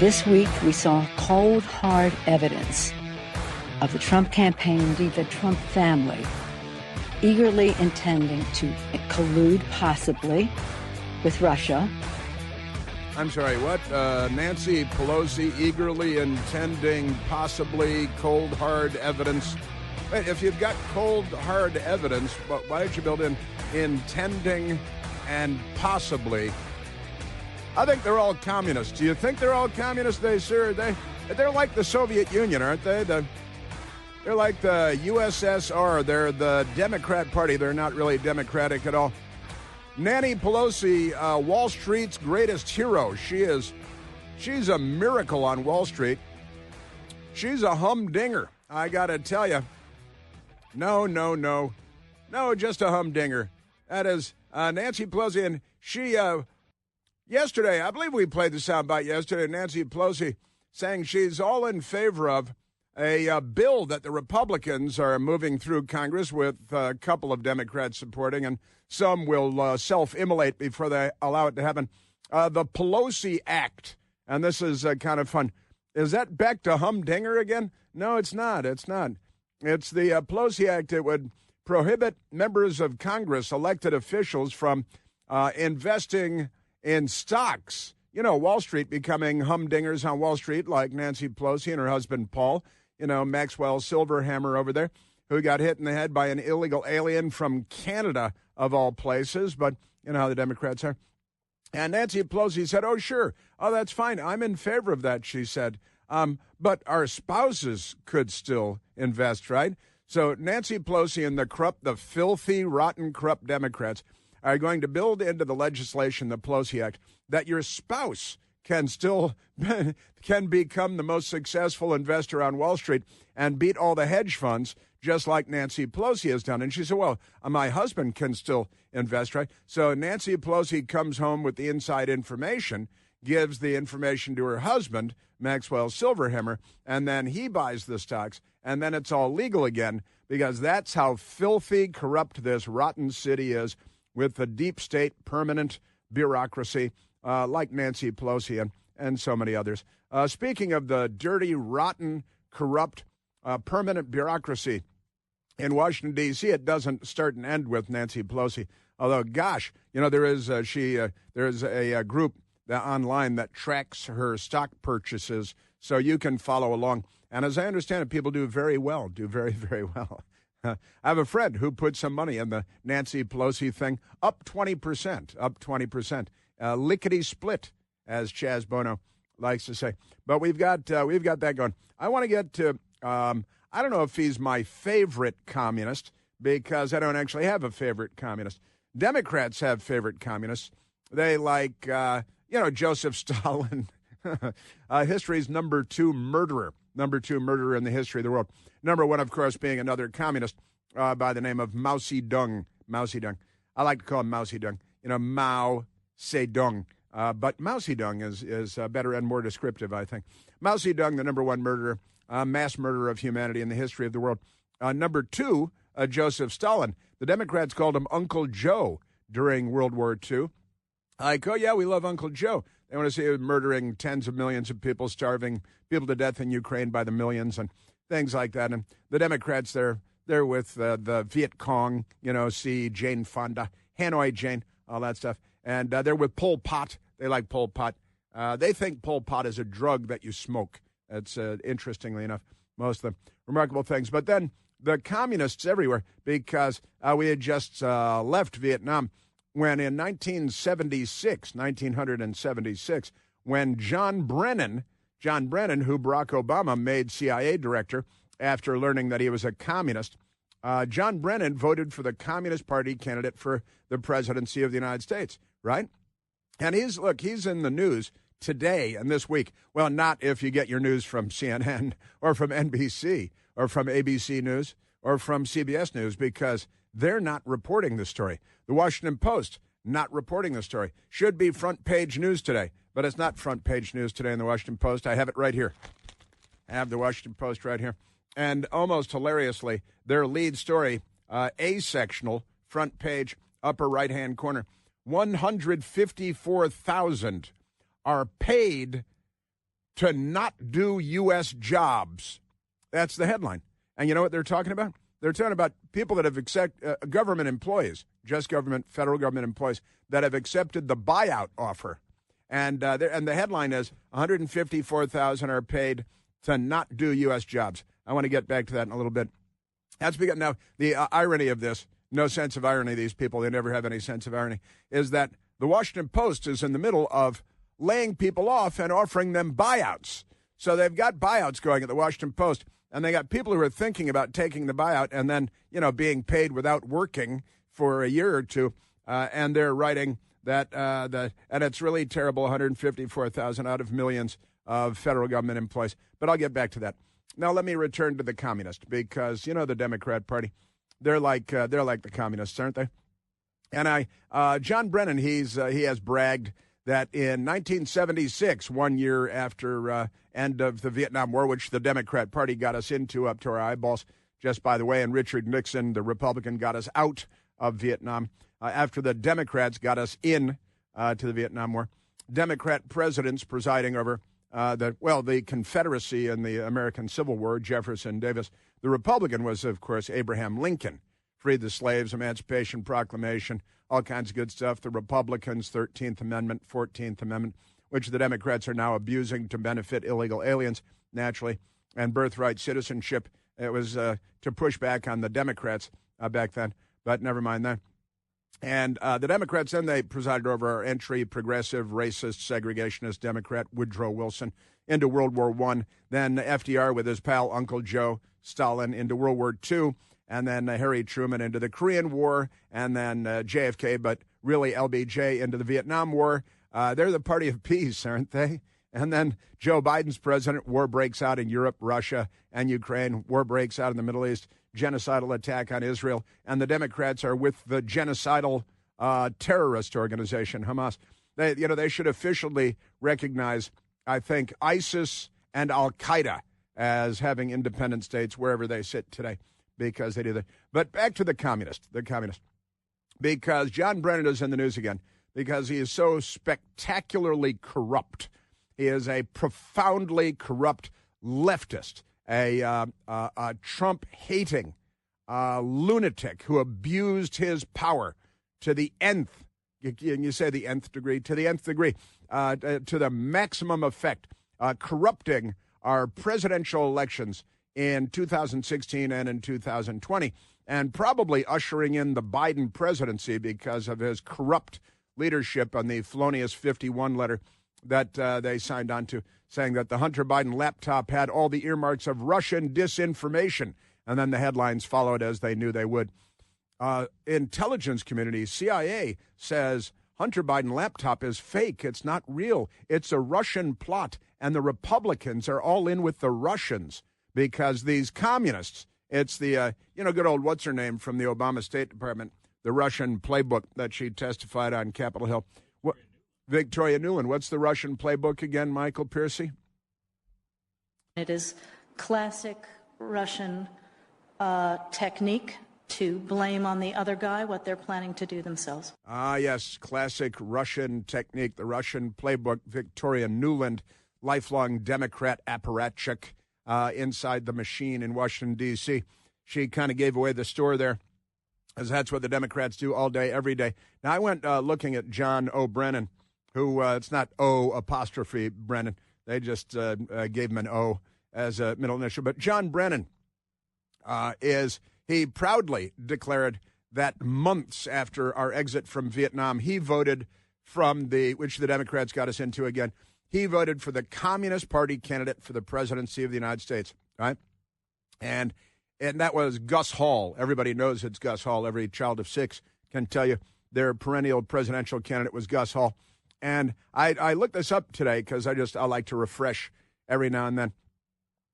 This week, we saw cold, hard evidence of the Trump campaign, indeed the Trump family, eagerly intending to collude possibly with Russia. I'm sorry, what? Nancy Pelosi eagerly intending possibly cold, hard evidence. Wait, if you've got cold, hard evidence, why don't you build in intending and possibly? I think they're all communists. Do you think they're all communists? They're like the Soviet Union, aren't they? They're like the USSR. They're the Democrat Party. They're not really democratic at all. Nancy Pelosi, Wall Street's greatest hero. She's a miracle on Wall Street. She's a humdinger, I got to tell you. No, just a humdinger. That is Nancy Pelosi, and she... Yesterday, I believe we played the soundbite yesterday, Nancy Pelosi saying she's all in favor of a bill that the Republicans are moving through Congress with a couple of Democrats supporting, and some will self-immolate before they allow it to happen. The Pelosi Act, and this is kind of fun. Is that back to humdinger again? No, it's not. It's the Pelosi Act. It would prohibit members of Congress, elected officials, from investing in stocks. You know, Wall Street becoming humdingers on Wall Street, like Nancy Pelosi and her husband Paul, Maxwell Silverhammer over there, who got hit in the head by an illegal alien from Canada, of all places. But you know how the Democrats are. And Nancy Pelosi said, oh, sure. Oh, that's fine. I'm in favor of that, she said. But our spouses could still invest, right? So Nancy Pelosi and the filthy, rotten, corrupt Democrats are going to build into the legislation, the Pelosi Act, that your spouse can become the most successful investor on Wall Street and beat all the hedge funds, just like Nancy Pelosi has done. And she said, well, my husband can still invest, right? So Nancy Pelosi comes home with the inside information, gives the information to her husband, Maxwell Silverhammer, and then he buys the stocks, and then it's all legal again, because that's how filthy, corrupt this rotten city is, with the deep state permanent bureaucracy like Nancy Pelosi and so many others. Speaking of the dirty, rotten, corrupt, permanent bureaucracy in Washington, D.C., it doesn't start and end with Nancy Pelosi. Although, gosh, there is a group online that tracks her stock purchases, so you can follow along. And as I understand it, people do very well, do very, very well. I have a friend who put some money in the Nancy Pelosi thing, up 20%. Lickety-split, as Chaz Bono likes to say. But we've got that going. I want to get to, I don't know if he's my favorite communist, because I don't actually have a favorite communist. Democrats have favorite communists. They like, Joseph Stalin, history's number two murderer in the history of the world. Number one, of course, being another communist by the name of Mao Zedong. I like to call him Mao Zedong. Mao Zedong. But Mao Zedong is better and more descriptive, I think. Mao Zedong, the number one murderer, mass murderer of humanity in the history of the world. Number two, Joseph Stalin. The Democrats called him Uncle Joe during World War II. We love Uncle Joe. They want to see him murdering tens of millions of people, starving people to death in Ukraine by the millions and things like that. And the Democrats, they're with the Viet Cong, see Jane Fonda, Hanoi Jane, all that stuff. And they're with Pol Pot. They like Pol Pot. They think Pol Pot is a drug that you smoke. That's, interestingly enough, most of the remarkable things. But then the communists everywhere, because we had just left Vietnam, when in 1976, when John Brennan, who Barack Obama made CIA director after learning that he was a communist, John Brennan voted for the Communist Party candidate for the presidency of the United States, right? And he's in the news today and this week. Well, not if you get your news from CNN or from NBC or from ABC News or from CBS News, because they're not reporting the story. The Washington Post, not reporting the story. Should be front page news today, but it's not front page news today in the Washington Post. I have it right here. I have the Washington Post right here. And almost hilariously, their lead story, A-sectional, front page, upper right-hand corner, 154,000 are paid to not do U.S. jobs. That's the headline. And you know what they're talking about? They're talking about people that have government employees, just government, federal government employees, that have accepted the buyout offer. And the headline is 154,000 are paid to not do U.S. jobs. I want to get back to that in a little bit. That's because now the irony of this, no sense of irony, these people, they never have any sense of irony, is that the Washington Post is in the middle of laying people off and offering them buyouts. So they've got buyouts going at the Washington Post, and they got people who are thinking about taking the buyout and then, being paid without working for a year or two, and they're writing that and it's really terrible, 154,000 out of millions of federal government employees. But I'll get back to that. Now let me return to the communist, because the Democrat Party, they're like the communists, aren't they? And John Brennan, he has bragged that in 1976, 1 year after end of the Vietnam War, which the Democrat Party got us into up to our eyeballs, just by the way, and Richard Nixon, the Republican, got us out of Vietnam after the Democrats got us in to the Vietnam War. Democrat presidents presiding over the Confederacy and the American Civil War, Jefferson Davis. The Republican was, of course, Abraham Lincoln. Freed the slaves, Emancipation Proclamation, all kinds of good stuff. The Republicans, 13th Amendment, 14th Amendment, which the Democrats are now abusing to benefit illegal aliens, naturally, and birthright citizenship. It was to push back on the Democrats back then, but never mind that. And the Democrats, then they presided over our entry, progressive, racist, segregationist Democrat Woodrow Wilson into World War I. Then FDR with his pal Uncle Joe Stalin into World War II. And then Harry Truman into the Korean War. And then JFK, but really LBJ, into the Vietnam War. They're the party of peace, aren't they? And then Joe Biden's president, war breaks out in Europe, Russia, and Ukraine. War breaks out in the Middle East. Genocidal attack on Israel, and the Democrats are with the genocidal terrorist organization, Hamas. They should officially recognize, I think, ISIS and Al-Qaeda as having independent states wherever they sit today, because they do that. But back to the communist, because John Brennan is in the news again, because he is so spectacularly corrupt. He is a profoundly corrupt leftist, a Trump-hating lunatic who abused his power to the nth, you say the nth degree, to the nth degree, to the maximum effect, corrupting our presidential elections in 2016 and in 2020, and probably ushering in the Biden presidency because of his corrupt leadership on the felonious 51 letter that they signed on to, saying that the Hunter Biden laptop had all the earmarks of Russian disinformation. And then the headlines followed as they knew they would. Intelligence community, CIA, says Hunter Biden laptop is fake. It's not real. It's a Russian plot. And the Republicans are all in with the Russians because these communists, it's the, good old what's-her-name from the Obama State Department, the Russian playbook that she testified on Capitol Hill. Victoria Nuland. What's the Russian playbook again, Michael Piercy? It is classic Russian technique to blame on the other guy what they're planning to do themselves. Ah, yes, classic Russian technique, the Russian playbook. Victoria Nuland, lifelong Democrat apparatchik inside the machine in Washington, D.C. She kind of gave away the store there, as that's what the Democrats do all day, every day. Now, I went looking at John O. Brennan, who it's not O apostrophe Brennan. They just gave him an O as a middle initial. But John Brennan he proudly declared that months after our exit from Vietnam, he voted which the Democrats got us into again, he voted for the Communist Party candidate for the presidency of the United States, right? And that was Gus Hall. Everybody knows it's Gus Hall. Every child of 6 can tell you their perennial presidential candidate was Gus Hall. And I looked this up today because I like to refresh every now and then.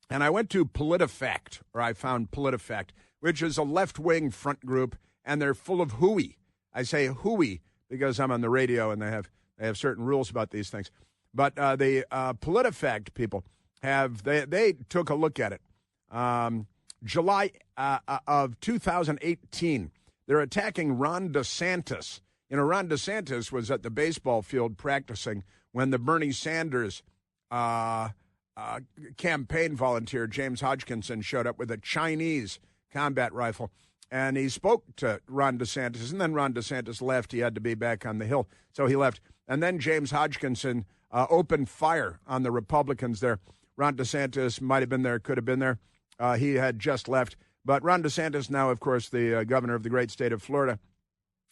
And I went to PolitiFact, or I found PolitiFact, which is a left-wing front group, and they're full of hooey. I say hooey because I'm on the radio and they have certain rules about these things. But the PolitiFact people they took a look at it. July of 2018, they're attacking Ron DeSantis. Ron DeSantis was at the baseball field practicing when the Bernie Sanders campaign volunteer, James Hodgkinson, showed up with a Chinese combat rifle, and he spoke to Ron DeSantis, and then Ron DeSantis left. He had to be back on the Hill, so he left. And then James Hodgkinson opened fire on the Republicans there. Ron DeSantis might have been there, could have been there. He had just left. But Ron DeSantis now, of course, the governor of the great state of Florida,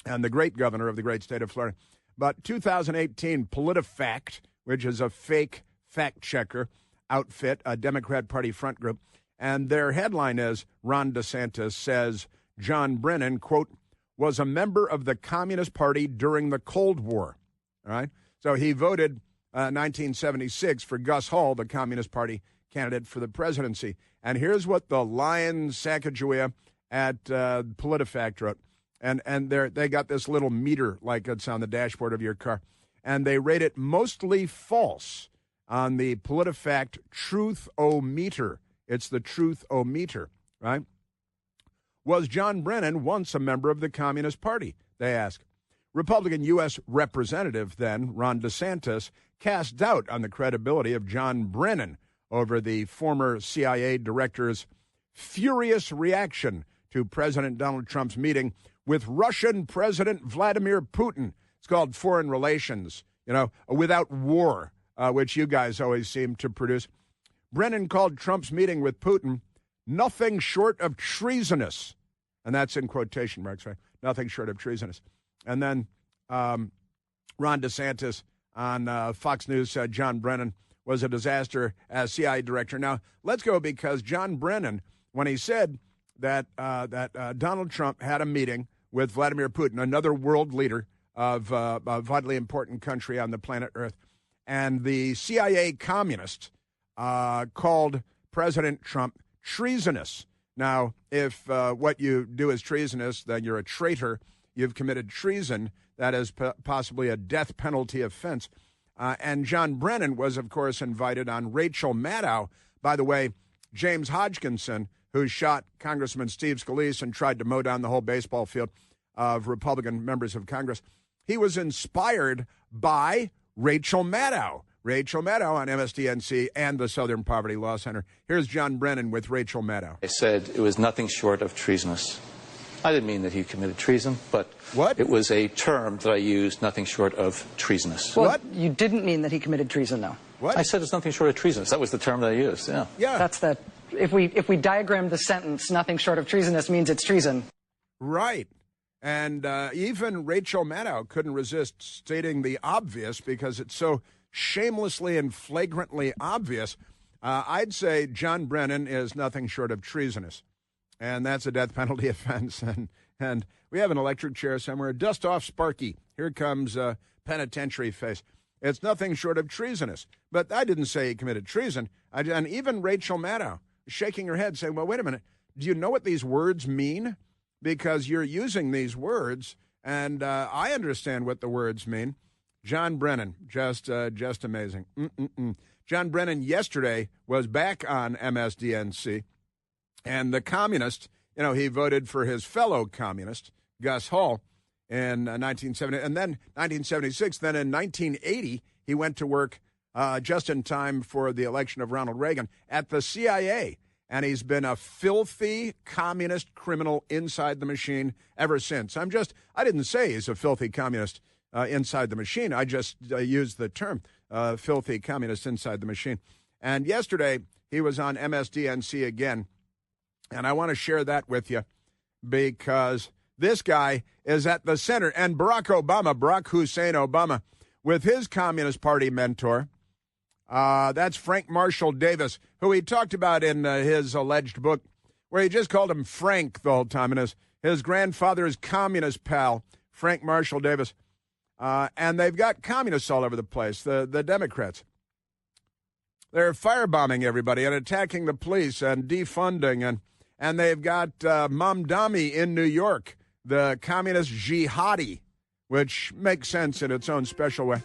and the great governor of the great state of Florida. But 2018 PolitiFact, which is a fake fact-checker outfit, a Democrat Party front group, and their headline is, Ron DeSantis says John Brennan, quote, was a member of the Communist Party during the Cold War. All right? So he voted 1976 for Gus Hall, the Communist Party candidate for the presidency. And here's what the Lion Sacagawea at PolitiFact wrote. And they got this little meter like it's on the dashboard of your car. And they rate it mostly false on the PolitiFact Truth-O-Meter. It's the Truth-O-Meter, right? Was John Brennan once a member of the Communist Party? They ask. Republican U.S. Representative, then, Ron DeSantis, cast doubt on the credibility of John Brennan over the former CIA director's furious reaction to President Donald Trump's meeting with Russian President Vladimir Putin. It's called Foreign Relations, without war, which you guys always seem to produce. Brennan called Trump's meeting with Putin nothing short of treasonous. And that's in quotation marks, right? Nothing short of treasonous. And then Ron DeSantis on Fox News said John Brennan was a disaster as CIA director. Now, let's go, because John Brennan, when he said that Donald Trump had a meeting with Vladimir Putin, another world leader of a vitally important country on the planet Earth, and the CIA communist called President Trump treasonous. Now, if what you do is treasonous, then you're a traitor. You've committed treason. That is possibly a death penalty offense. And John Brennan was, of course, invited on Rachel Maddow. By the way, James Hodgkinson, who shot Congressman Steve Scalise and tried to mow down the whole baseball field of Republican members of Congress, he was inspired by Rachel Maddow. Rachel Maddow on MSDNC and the Southern Poverty Law Center. Here's John Brennan with Rachel Maddow. I said it was nothing short of treasonous. I didn't mean that he committed treason, but what? It was a term that I used, nothing short of treasonous. Well, what? You didn't mean that he committed treason, though. What? I said it's nothing short of treasonous. That was the term that I used, yeah. Yeah. That's the, if we diagram the sentence, nothing short of treasonous means it's treason. Right. And even Rachel Maddow couldn't resist stating the obvious because it's so shamelessly and flagrantly obvious. I'd say John Brennan is nothing short of treasonous. And that's a death penalty offense. And we have an electric chair somewhere. Dust off Sparky. Here comes Penitentiary-Face. It's nothing short of treasonous. But I didn't say he committed treason. And even Rachel Maddow shaking her head saying, well, wait a minute. Do you know what these words mean? Because you're using these words, and I understand what the words mean. John Brennan, just amazing. John Brennan yesterday was back on MSDNC, and the communist, he voted for his fellow communist, Gus Hall, in 1970, and then 1976. Then in 1980, he went to work just in time for the election of Ronald Reagan at the CIA. And he's been a filthy communist criminal inside the machine ever since. I didn't say he's a filthy communist inside the machine. I just used the term filthy communist inside the machine. And yesterday, he was on MSDNC again. And I want to share that with you because this guy is at the center. And Barack Hussein Obama, with his Communist Party mentor, that's Frank Marshall Davis, who he talked about in his alleged book, where he just called him Frank the whole time, and his grandfather's communist pal, Frank Marshall Davis. And they've got communists all over the place, the Democrats. They're firebombing everybody and attacking the police and defunding, and they've got Mamdani in New York, the communist jihadi, which makes sense in its own special way.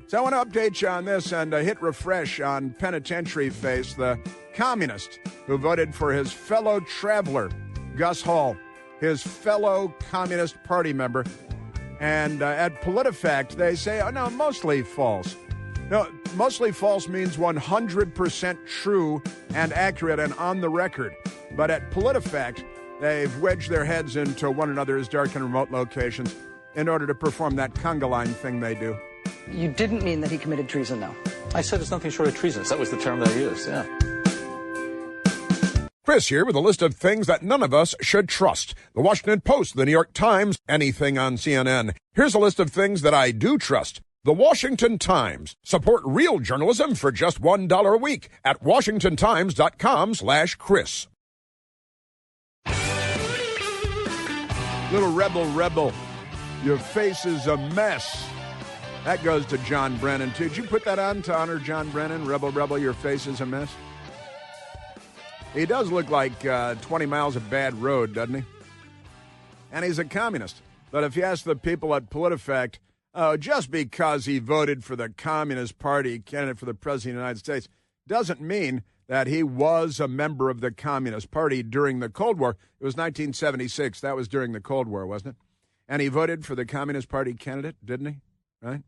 So I want to update you on this and hit refresh on Penitentiary-Face, the communist who voted for his fellow traveler, Gus Hall, his fellow Communist Party member. And at PolitiFact, they say, oh, no, mostly false. No, mostly false means 100% true and accurate and on the record. But at PolitiFact, they've wedged their heads into one another's dark and remote locations in order to perform that conga line thing they do. You didn't mean that he committed treason, though. I said it's nothing short of treasonous. That was the term that I used, yeah. Chris here with a list of things that none of us should trust. The Washington Post, the New York Times, anything on CNN. Here's a list of things that I do trust. The Washington Times. Support real journalism for just $1 a week at washingtontimes.com/Chris. Little rebel, your face is a mess. That goes to John Brennan, too. Did you put that on to honor John Brennan? Rebel, your face is a mess? He does look like 20 miles of bad road, doesn't he? And he's a communist. But if you ask the people at PolitiFact, just because he voted for the Communist Party candidate for the President of the United States doesn't mean that he was a member of the Communist Party during the Cold War. It was 1976. That was during the Cold War, wasn't it? And he voted for the Communist Party candidate, didn't he? Right?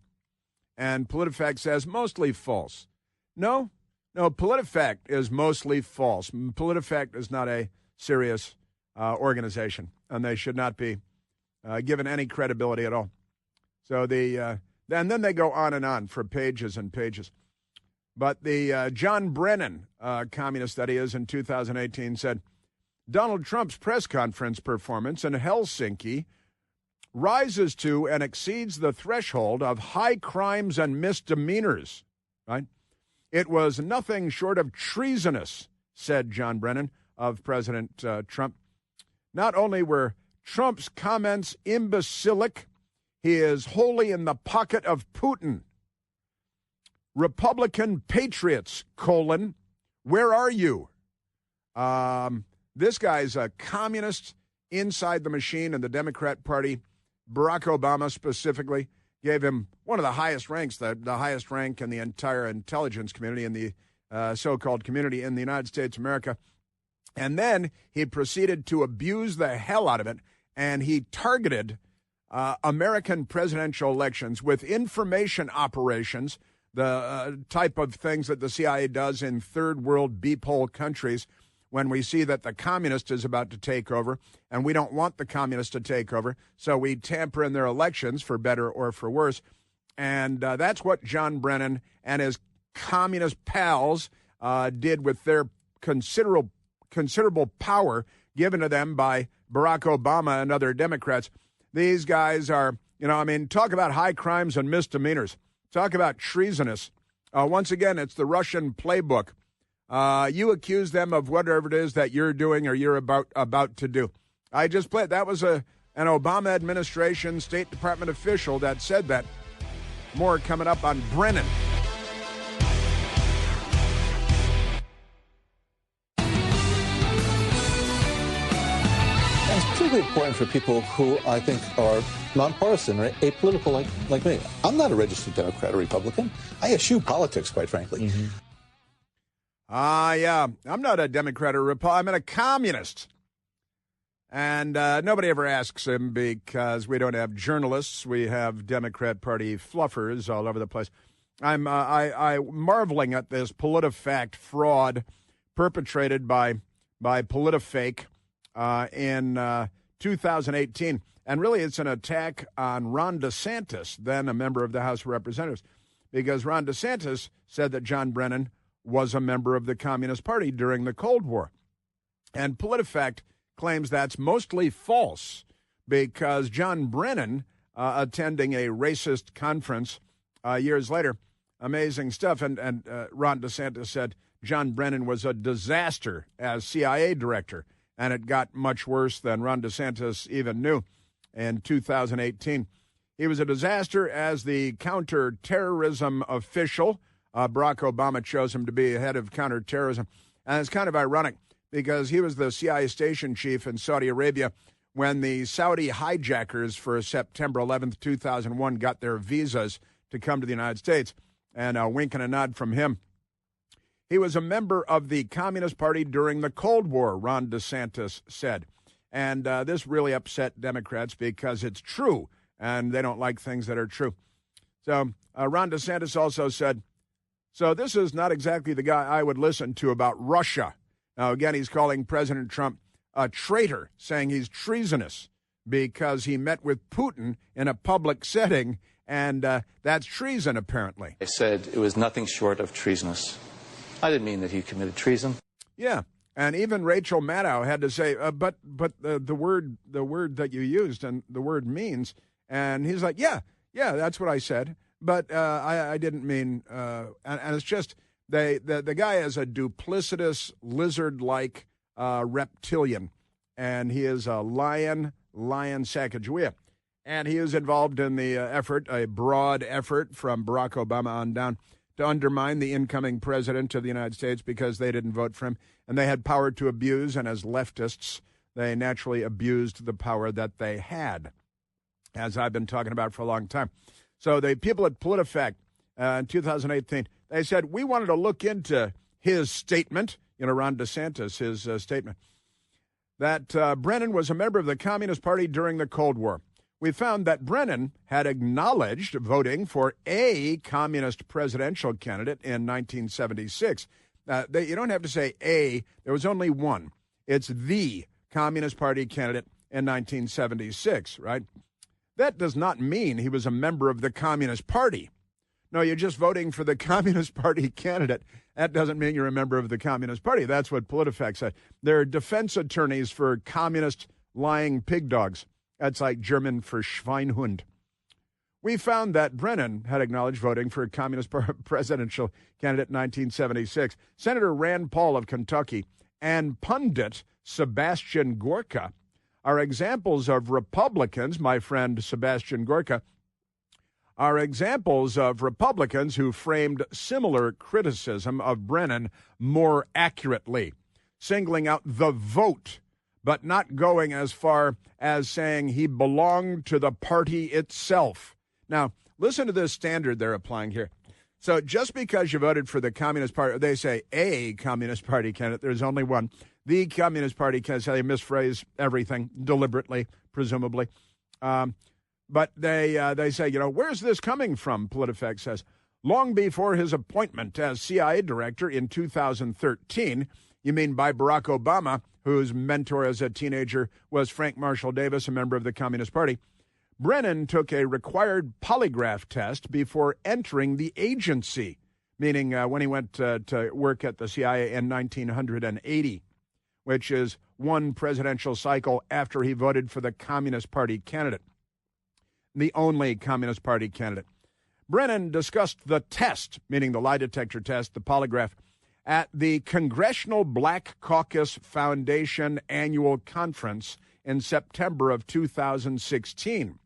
And PolitiFact says mostly false. No, PolitiFact is mostly false. PolitiFact is not a serious organization, and they should not be given any credibility at all. So and then they go on and on for pages and pages. But the John Brennan communist, that he is, in 2018 said, Donald Trump's press conference performance in Helsinki rises to and exceeds the threshold of high crimes and misdemeanors, right? It was nothing short of treasonous, said John Brennan of President Trump. Not only were Trump's comments imbecilic, he is wholly in the pocket of Putin. Republican patriots, where are you? This guy's a communist inside the machine in the Democrat Party. Barack Obama specifically gave him one of the highest ranks, the highest rank in the entire intelligence community, in the so-called community in the United States of America. And then he proceeded to abuse the hell out of it, and he targeted American presidential elections with information operations, the type of things that the CIA does in third world beep-hole countries when we see that the communist is about to take over, and we don't want the communist to take over, so we tamper in their elections for better or for worse. And that's what John Brennan and his communist pals did with their considerable power given to them by Barack Obama and other Democrats. These guys are, talk about high crimes and misdemeanors. Talk about treasonous. Once again, it's the Russian playbook. You accuse them of whatever it is that you're doing or you're about to do. I just played. That was an Obama administration State Department official that said that. More coming up on Brennan. It's particularly important for people who I think are nonpartisan or apolitical like me. I'm not a registered Democrat or Republican. I eschew politics, quite frankly. Mm-hmm. Yeah. I'm not a Democrat or Republican. I'm a communist. And nobody ever asks him because we don't have journalists. We have Democrat Party fluffers all over the place. I'm marveling at this PolitiFact fraud perpetrated by PolitiFake in 2018. And really, it's an attack on Ron DeSantis, then a member of the House of Representatives, because Ron DeSantis said that John Brennan was a member of the Communist Party during the Cold War. And PolitiFact claims that's mostly false because John Brennan, attending a racist conference years later, amazing stuff, and Ron DeSantis said John Brennan was a disaster as CIA director, and it got much worse than Ron DeSantis even knew in 2018. He was a disaster as the counterterrorism official. Barack Obama chose him to be head of counterterrorism. And it's kind of ironic because he was the CIA station chief in Saudi Arabia when the Saudi hijackers for September 11th, 2001 got their visas to come to the United States. And a wink and a nod from him. He was a member of the Communist Party during the Cold War, Ron DeSantis said. And this really upset Democrats because it's true, and they don't like things that are true. So Ron DeSantis also said So this is not exactly the guy I would listen to about Russia. Now, again, he's calling President Trump a traitor, saying he's treasonous because he met with Putin in a public setting, and that's treason, apparently. I said it was nothing short of treasonous. I didn't mean that he committed treason. Yeah, and even Rachel Maddow had to say, but the word that you used and the word means, and he's like, yeah, that's what I said, but I didn't mean, and it's just the guy is a duplicitous lizard-like reptilian, and he is a lion Sacagawea. And he is involved in the effort, a broad effort from Barack Obama on down, to undermine the incoming president of the United States because they didn't vote for him. And they had power to abuse, and as leftists, they naturally abused the power that they had, as I've been talking about for a long time. So the people at PolitiFact in 2018, they said, we wanted to look into his statement, Ron DeSantis, his statement, that Brennan was a member of the Communist Party during the Cold War. We found that Brennan had acknowledged voting for a communist presidential candidate in 1976. You don't have to say a. There was only one. It's the Communist Party candidate in 1976, right? That does not mean he was a member of the Communist Party. No, you're just voting for the Communist Party candidate. That doesn't mean you're a member of the Communist Party. That's what PolitiFact said. They're defense attorneys for communist lying pig dogs. That's like German for Schweinhund. We found that Brennan had acknowledged voting for a communist presidential candidate in 1976. Senator Rand Paul of Kentucky and pundit Sebastian Gorka are examples of Republicans, my friend Sebastian Gorka, are examples of Republicans who framed similar criticism of Brennan more accurately, singling out the vote, but not going as far as saying he belonged to the party itself. Now, listen to this standard they're applying here. So just because you voted for the Communist Party, they say a Communist Party candidate, there's only one. The Communist Party candidate, they misphrase everything deliberately, presumably. But they say, where's this coming from? PolitiFact says, long before his appointment as CIA director in 2013, you mean by Barack Obama, whose mentor as a teenager was Frank Marshall Davis, a member of the Communist Party, Brennan took a required polygraph test before entering the agency, meaning when he went to work at the CIA in 1980, which is one presidential cycle after he voted for the Communist Party candidate, the only Communist Party candidate. Brennan discussed the test, meaning the lie detector test, the polygraph, at the Congressional Black Caucus Foundation annual conference in September of 2016.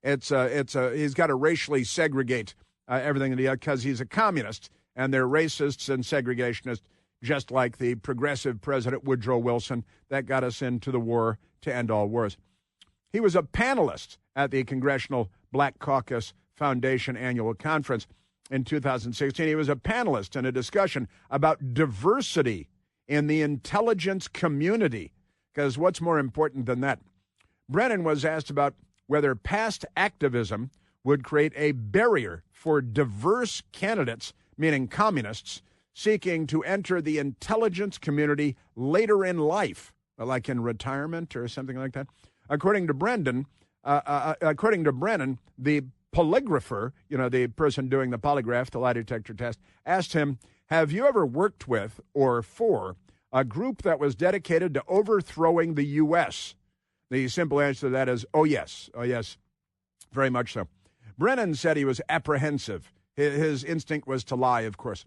He's got to racially segregate everything because he's a communist, and they're racists and segregationists, just like the progressive President Woodrow Wilson that got us into the war to end all wars. He was a panelist at the Congressional Black Caucus Foundation annual conference in 2016. He was a panelist in a discussion about diversity in the intelligence community, because what's more important than that? Brennan was asked about whether past activism would create a barrier for diverse candidates, meaning communists, seeking to enter the intelligence community later in life, like in retirement or something like that. According to Brennan, the polygrapher, the person doing the polygraph, the lie detector test, asked him, have you ever worked with or for a group that was dedicated to overthrowing the U.S.? The simple answer to that is, oh, yes, very much so. Brennan said he was apprehensive. His instinct was to lie, of course.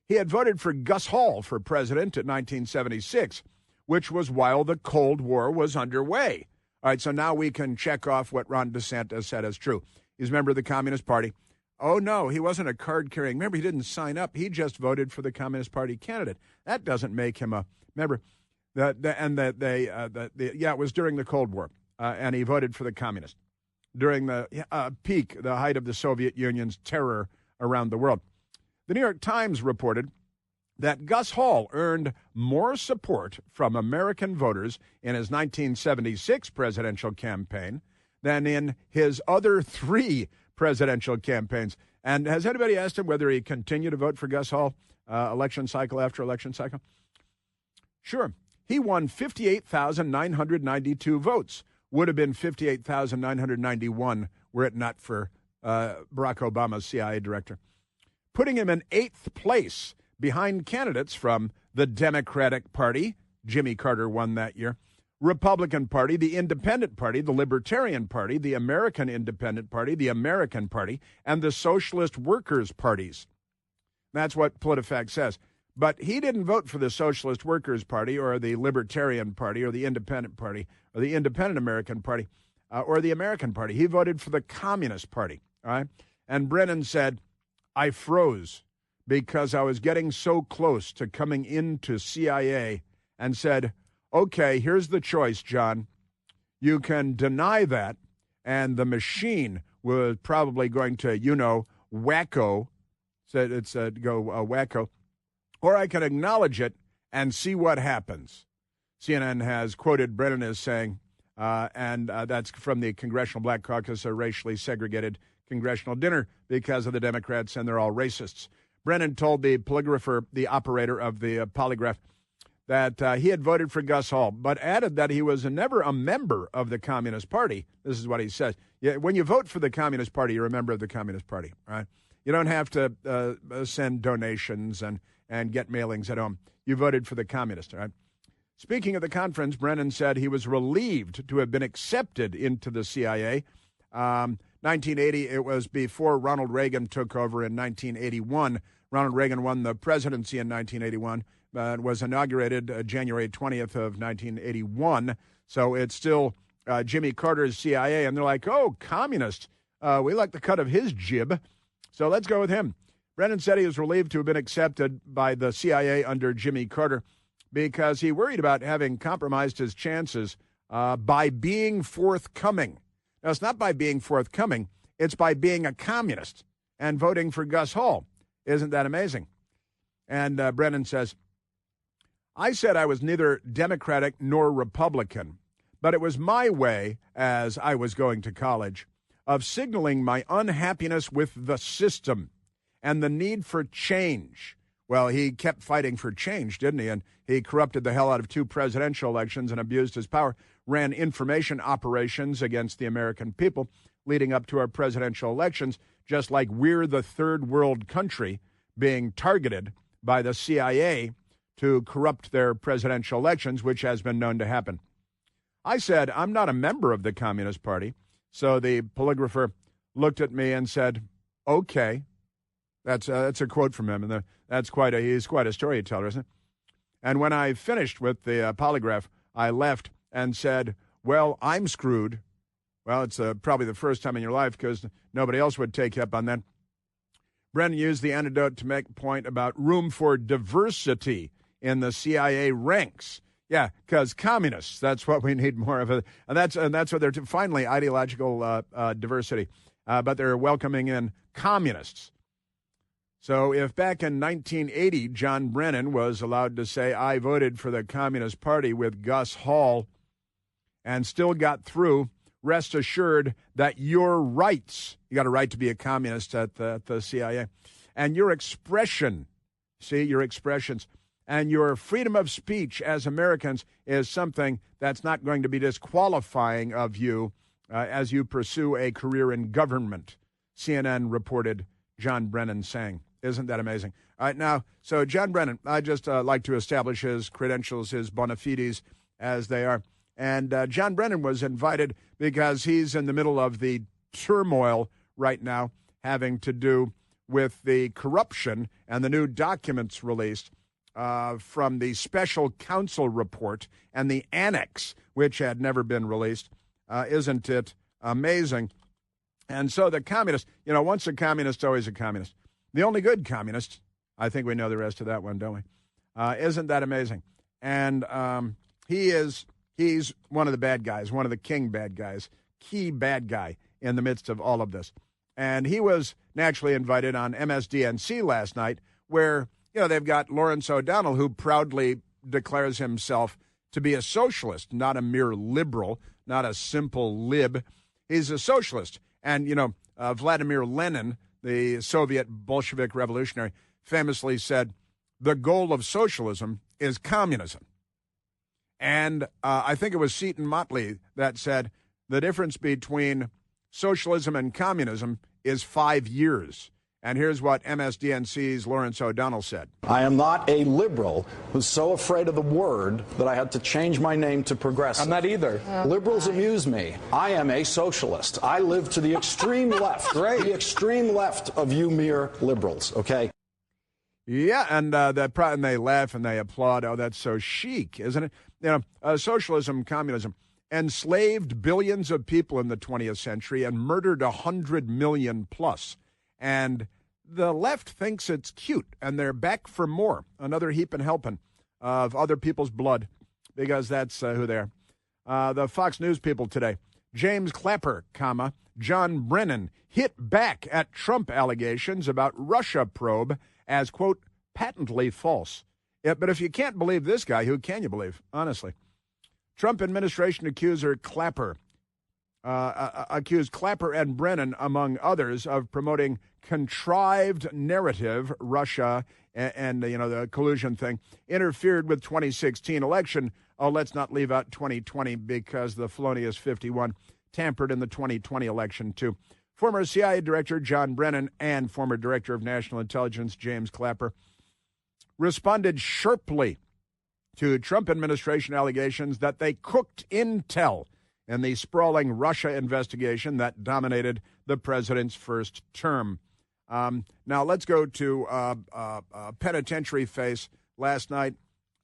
He had voted for Gus Hall for president in 1976, which was while the Cold War was underway. All right, so now we can check off what Ron DeSantis said as true. He's a member of the Communist Party. Oh, no, he wasn't a card-carrying member. He didn't sign up. He just voted for the Communist Party candidate. That doesn't make him a member. It was during the Cold War, and he voted for the communist during the peak, the height of the Soviet Union's terror around the world. The New York Times reported that Gus Hall earned more support from American voters in his 1976 presidential campaign than in his other three presidential campaigns. And has anybody asked him whether he continued to vote for Gus Hall election cycle after election cycle? Sure. He won 58,992 votes. Would have been 58,991 were it not for Barack Obama's CIA director, putting him in 8th place behind candidates from the Democratic Party. Jimmy Carter won that year. Republican Party, the Independent Party, the Libertarian Party, the American Independent Party, the American Party, and the Socialist Workers' Parties. That's what PolitiFact says. But he didn't vote for the Socialist Workers' Party or the Libertarian Party or the Independent Party or the Independent American Party or the American Party. He voted for the Communist Party. All right? And Brennan said, I froze because I was getting so close to coming into CIA, and said, okay, here's the choice, John. You can deny that, and the machine was probably going to, wacko, said it's go wacko, or I can acknowledge it and see what happens. CNN has quoted Brennan as saying, and that's from the Congressional Black Caucus, a racially segregated congressional dinner because of the Democrats, and they're all racists. Brennan told the polygrapher, the operator of the polygraph, that he had voted for Gus Hall, but added that he was never a member of the Communist Party. This is what he says. Yeah, when you vote for the Communist Party, you're a member of the Communist Party, right? You don't have to send donations and get mailings at home. You voted for the Communist, right? Speaking of the conference, Brennan said he was relieved to have been accepted into the CIA. 1980, it was before Ronald Reagan took over in 1981. Ronald Reagan won the presidency in 1981. Was inaugurated January 20th of 1981. So it's still Jimmy Carter's CIA. And they're like, oh, communist. We like the cut of his jib. So let's go with him. Brennan said he was relieved to have been accepted by the CIA under Jimmy Carter because he worried about having compromised his chances by being forthcoming. Now, it's not by being forthcoming. It's by being a communist and voting for Gus Hall. Isn't that amazing? And Brennan says, I said I was neither Democratic nor Republican, but it was my way, as I was going to college, of signaling my unhappiness with the system and the need for change. Well, he kept fighting for change, didn't he? And he corrupted the hell out of 2 presidential elections and abused his power, ran information operations against the American people leading up to our presidential elections, just like we're the third world country being targeted by the CIA to corrupt their presidential elections, which has been known to happen. I said, I'm not a member of the Communist Party. So the polygrapher looked at me and said, okay. That's a quote from him, and he's quite a storyteller, isn't it? And when I finished with the polygraph, I left and said, well, I'm screwed. Well, it's probably the first time in your life because nobody else would take you up on that. Brennan used the anecdote to make a point about room for diversity in the CIA ranks. Yeah, because communists, that's what we need more of. And that's what they're finally ideological diversity. But they're welcoming in communists. So if back in 1980, John Brennan was allowed to say, I voted for the Communist Party with Gus Hall and still got through, rest assured that your rights, you got a right to be a communist at the CIA, and your expression, your expressions, and your freedom of speech as Americans is something that's not going to be disqualifying of you as you pursue a career in government, CNN reported John Brennan saying. Isn't that amazing? All right, now, so John Brennan, I just like to establish his credentials, his bona fides as they are. And John Brennan was invited because he's in the middle of the turmoil right now having to do with the corruption and the new documents released from the special counsel report and the annex, which had never been released. Isn't it amazing? And so the communist, once a communist, always a communist. The only good communist, I think we know the rest of that one, don't we? Isn't that amazing? And he's one of the bad guys, one of the king bad guys, key bad guy in the midst of all of this. And he was naturally invited on MSDNC last night where, they've got Lawrence O'Donnell, who proudly declares himself to be a socialist, not a mere liberal, not a simple lib. He's a socialist. And, Vladimir Lenin the Soviet Bolshevik revolutionary, famously said, "The goal of socialism is communism." And I think it was Seton Motley that said, the difference between socialism and communism is 5 years. And here's what MSDNC's Lawrence O'Donnell said. I am not a liberal who's so afraid of the word that I had to change my name to progressive. I'm not either. Liberals amuse me. I am a socialist. I live to the extreme left. Great. The extreme left of you mere liberals, okay? Yeah, and they laugh and they applaud. Oh, that's so chic, isn't it? You know, socialism, communism enslaved billions of people in the 20th century and murdered 100 million plus. And the left thinks it's cute, and they're back for more, another heap and helping of other people's blood, because that's who they are. The Fox News people today, James Clapper, John Brennan hit back at Trump allegations about Russia probe as, quote, patently false. Yeah, but if you can't believe this guy, who can you believe, honestly? Trump administration accuser Clapper accused Clapper and Brennan, among others, of promoting contrived narrative. Russia and the collusion thing interfered with 2016 election. Oh, let's not leave out 2020 because the felonious 51 tampered in the 2020 election too. Former CIA Director John Brennan and former Director of National Intelligence James Clapper responded sharply to Trump administration allegations that they cooked intel in the sprawling Russia investigation that dominated the president's first term. Now let's go to Penitentiary-Face last night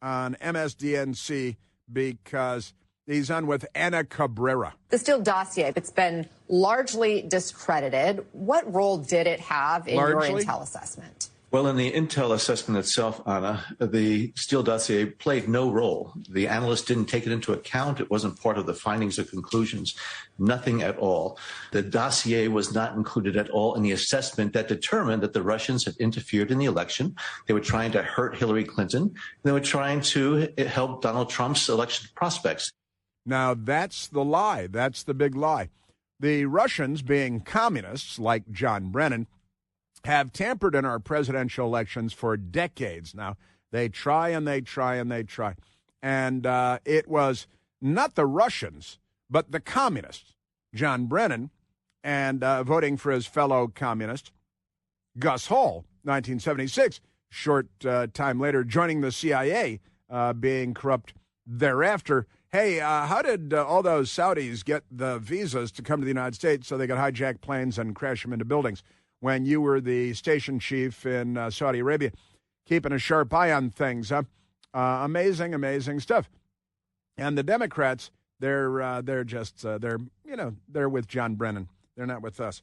on MSDNC because he's on with Ana Cabrera. The Steele dossier, it's been largely discredited. What role did it have in your intel assessment? Well, in the intel assessment itself, Anna, the Steele dossier played no role. The analysts didn't take it into account. It wasn't part of the findings or conclusions, nothing at all. The dossier was not included at all in the assessment that determined that the Russians had interfered in the election. They were trying to hurt Hillary Clinton. They were trying to help Donald Trump's election prospects. Now, that's the lie. That's the big lie. The Russians, being communists like John Brennan, have tampered in our presidential elections for decades now. They try and they try and they try. And it was not the Russians, but the communists, John Brennan, and voting for his fellow communist, Gus Hall, 1976, short time later, joining the CIA, being corrupt thereafter. Hey, how did all those Saudis get the visas to come to the United States so they could hijack planes and crash them into buildings when you were the station chief in Saudi Arabia, keeping a sharp eye on things? Amazing, amazing stuff. And the Democrats, they're with John Brennan. They're not with us.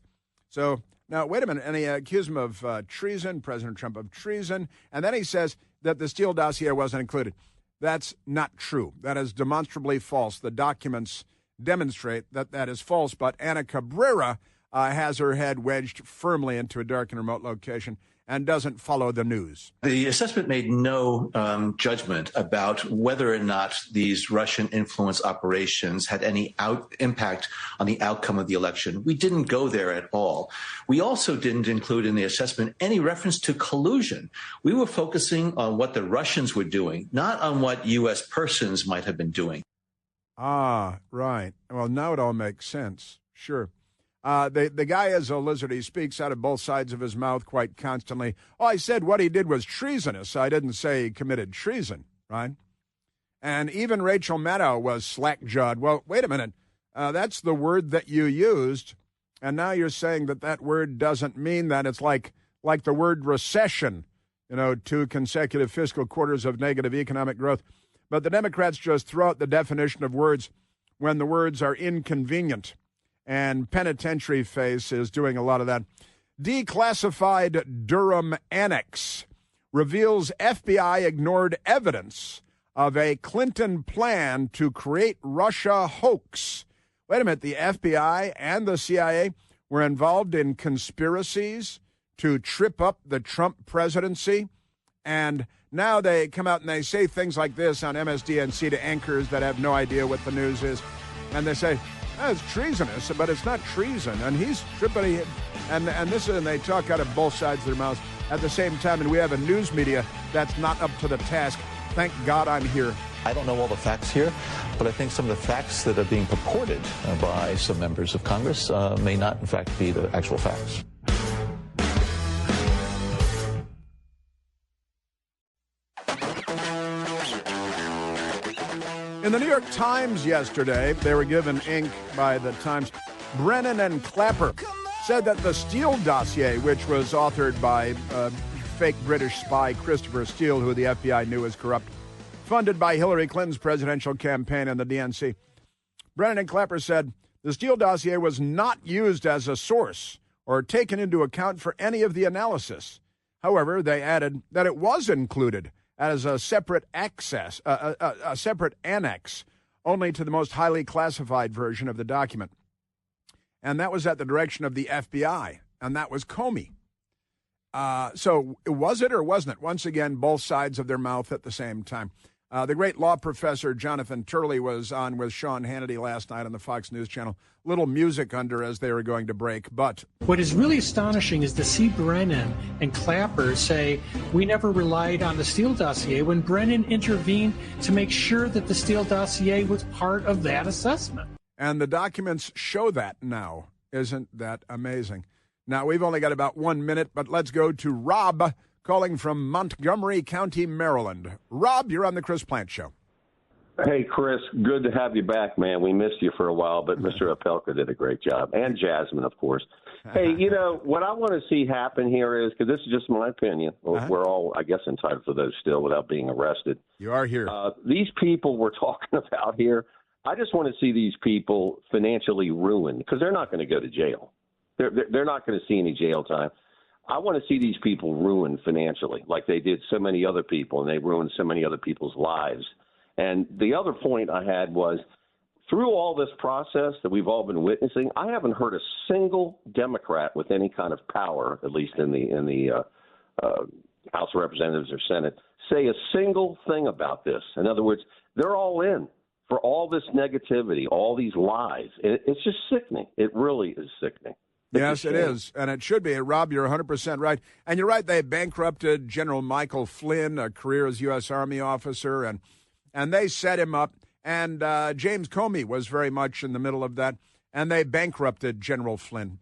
So now, wait a minute. And he accused him of treason, President Trump of treason. And then he says that the Steele dossier wasn't included. That's not true. That is demonstrably false. The documents demonstrate that that is false. But Ana Cabrera has her head wedged firmly into a dark and remote location and doesn't follow the news. The assessment made no judgment about whether or not these Russian influence operations had any impact on the outcome of the election. We didn't go there at all. We also didn't include in the assessment any reference to collusion. We were focusing on what the Russians were doing, not on what U.S. persons might have been doing. Ah, right. Well, now it all makes sense. Sure. The guy is a lizard. He speaks out of both sides of his mouth quite constantly. Oh, I said what he did was treasonous. I didn't say he committed treason, right? And even Rachel Maddow was slack-jawed. Well, wait a minute. That's the word that you used, and now you're saying that that word doesn't mean that. It's like the word recession, 2 consecutive fiscal quarters of negative economic growth. But the Democrats just throw out the definition of words when the words are inconvenient. And Penitentiary-Face is doing a lot of that. Declassified Durham Annex reveals FBI ignored evidence of a Clinton plan to create Russia hoax. Wait a minute, the FBI and the CIA were involved in conspiracies to trip up the Trump presidency, and now they come out and they say things like this on MSDNC to anchors that have no idea what the news is, and they say, It's treasonous, but it's not treason. And he's tripping. And they talk out of both sides of their mouths at the same time. And we have a news media that's not up to the task. Thank God I'm here. I don't know all the facts here, but I think some of the facts that are being purported by some members of Congress may not, in fact, be the actual facts. In the New York Times yesterday, they were given ink by the Times. Brennan and Clapper said that the Steele dossier, which was authored by fake British spy Christopher Steele, who the FBI knew was corrupt, funded by Hillary Clinton's presidential campaign and the DNC. Brennan and Clapper said the Steele dossier was not used as a source or taken into account for any of the analysis. However, they added that it was included as a separate a separate annex only to the most highly classified version of the document. And that was at the direction of the FBI, and that was Comey. So was it or wasn't it? Once again, both sides of their mouth at the same time. The great law professor Jonathan Turley was on with Sean Hannity last night on the Fox News Channel. Little music under as they were going to break, but what is really astonishing is to see Brennan and Clapper say we never relied on the Steele dossier when Brennan intervened to make sure that the Steele dossier was part of that assessment. And the documents show that now. Isn't that amazing? Now, we've only got about 1 minute, but let's go to Rob calling from Montgomery County, Maryland. Rob, you're on the Chris Plante Show. Hey, Chris, good to have you back, man. We missed you for a while, but Mr. Opelka did a great job. And Jasmine, of course. Hey, what I want to see happen here is, because this is just my opinion, we're all, I guess, entitled to those still without being arrested. You are here. These people we're talking about here, I just want to see these people financially ruined, because they're not going to go to jail. They're not going to see any jail time. I want to see these people ruined financially, like they did so many other people, and they ruined so many other people's lives. And the other point I had was, through all this process that we've all been witnessing, I haven't heard a single Democrat with any kind of power, at least in the House of Representatives or Senate, say a single thing about this. In other words, they're all in for all this negativity, all these lies. It's just sickening. It really is sickening. Yes, it is, and it should be. Rob, you're 100% right. And you're right, they bankrupted General Michael Flynn, a career as U.S. Army officer, and they set him up. And James Comey was very much in the middle of that, and they bankrupted General Flynn.